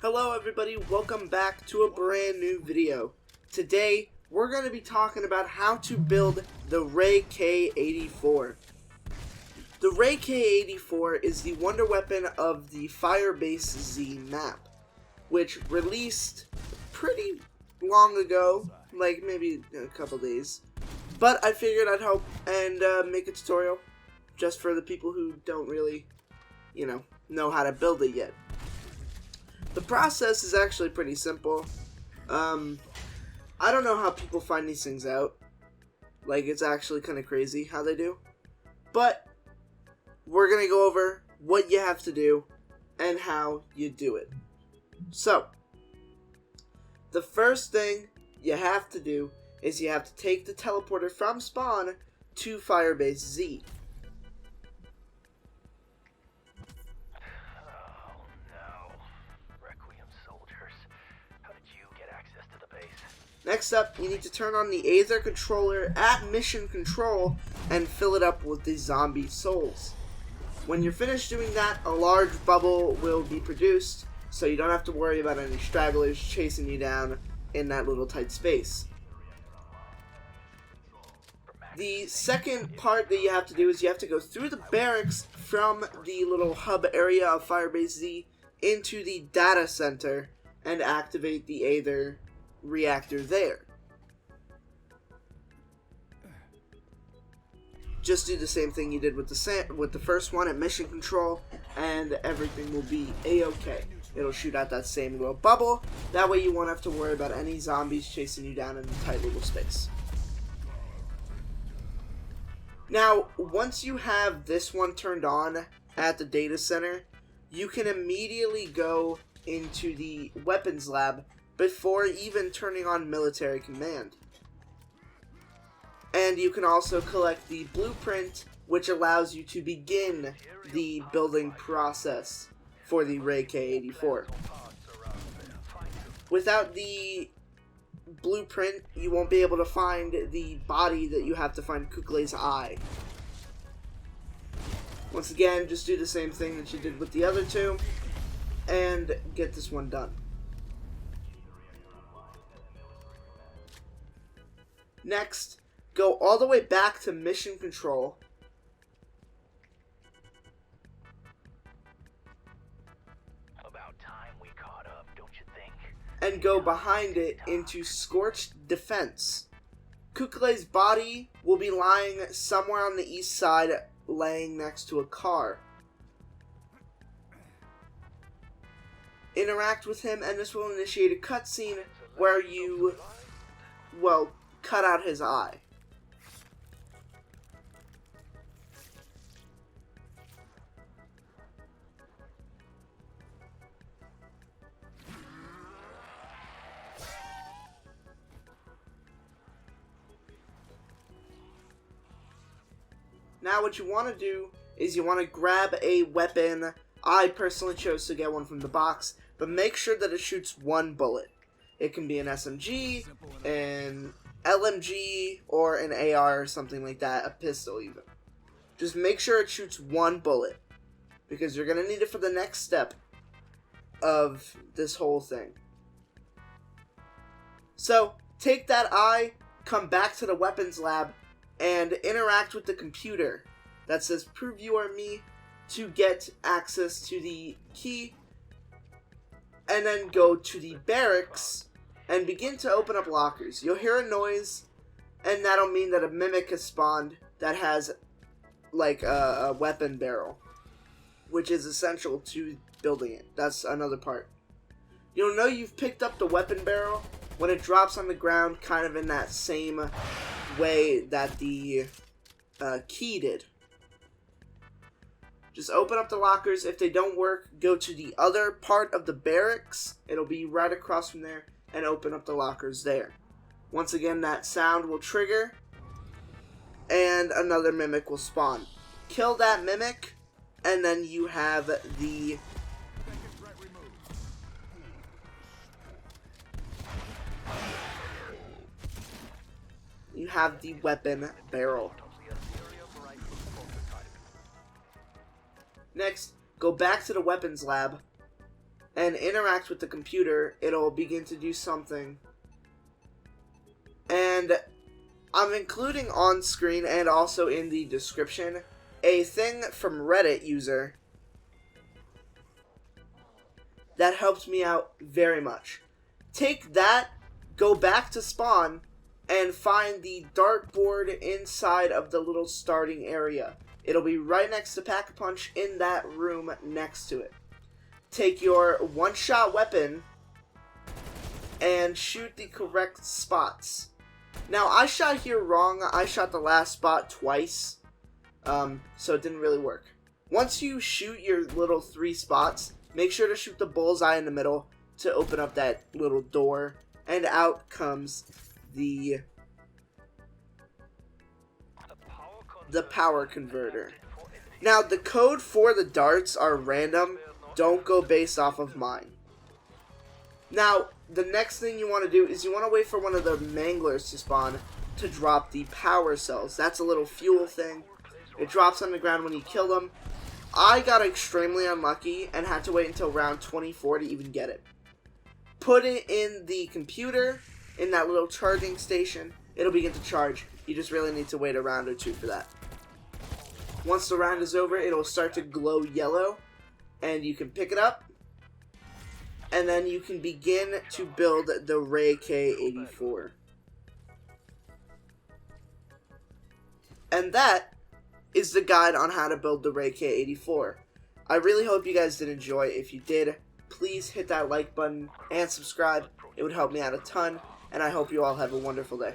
Hello everybody, welcome back to a brand new video. Today, we're going to be talking about how to build the Ray K-84. The Ray K-84 is the wonder weapon of the Firebase Z map, which released pretty long ago, like maybe a couple days. But I figured I'd help and make a tutorial just for the people who don't really, know how to build it yet. The process is actually pretty simple. I don't know how people find these things out. Like, it's actually kind of crazy how they do. But we're going to go over what you have to do and how you do it. So, the first thing you have to do is you have to take the teleporter from spawn to Firebase Z. Next up, you need to turn on the Aether controller at mission control and fill it up with the zombie souls. When you're finished doing that, a large bubble will be produced, so you don't have to worry about any stragglers chasing you down in that little tight space. The second part that you have to do is you have to go through the barracks from the little hub area of Firebase Z into the data center and activate the Aether reactor there. Just do the same thing you did with the first one at mission control, and everything will be a-okay. It'll shoot out that same little bubble. That way you won't have to worry about any zombies chasing you down in a tight little space. Now, once you have this one turned on at the data center, you can immediately go into the weapons lab before even turning on military command. And you can also collect the blueprint, which allows you to begin the building process for the Ray K-84. Without the blueprint, you won't be able to find the body that you have to find Kuklay's eye. Once again, just do the same thing that you did with the other two, and get this one done. Next, go all the way back to mission control. About time we caught up, don't you think? And go behind it into Scorched Defense. Kuklay's body will be lying somewhere on the east side, laying next to a car. Interact with him, and this will initiate a cutscene where you, cut out his eye. Now what you want to do is you want to grab a weapon. I personally chose to get one from the box, but make sure that it shoots one bullet. It can be an SMG, an LMG, or an AR or something like that, a pistol even. Just make sure it shoots one bullet, because you're going to need it for the next step of this whole thing. So, take that eye, come back to the weapons lab, and interact with the computer that says "Prove you are me" to get access to the key, and then go to the barracks and begin to open up lockers. You'll hear a noise, and that'll mean that a mimic has spawned that has like a weapon barrel, which is essential to building it. That's another part. You'll know you've picked up the weapon barrel when it drops on the ground, kind of in that same way that the key did. Just open up the lockers. If they don't work, go to the other part of the barracks. It'll be right across from there, and open up the lockers there. Once again, that sound will trigger, and another mimic will spawn. Kill that mimic, and then you have the weapon barrel. Next, go back to the weapons lab and interact with the computer, it'll begin to do something. And I'm including on screen and also in the description a thing from Reddit user that helped me out very much. Take that, go back to spawn, and find the dartboard inside of the little starting area. It'll be right next to Pack-a-Punch in that room next to it. Take your one-shot weapon and shoot the correct spots. Now, I shot here wrong. I shot the last spot twice, so it didn't really work. Once you shoot your little 3 spots, make sure to shoot the bullseye in the middle to open up that little door, and out comes the power converter. Now, the code for the darts are random. Don't go based off of mine. Now, the next thing you want to do is you want to wait for one of the manglers to spawn to drop the power cells. That's a little fuel thing. It drops on the ground when you kill them. I got extremely unlucky and had to wait until round 24 to even get it. Put it in the computer, in that little charging station. It'll begin to charge. You just really need to wait a round or 2 for that. Once the round is over, it'll start to glow yellow, and you can pick it up, and then you can begin to build the Ray K-84. And that is the guide on how to build the Ray K-84. I really hope you guys did enjoy. If you did, please hit that like button and subscribe. It would help me out a ton, and I hope you all have a wonderful day.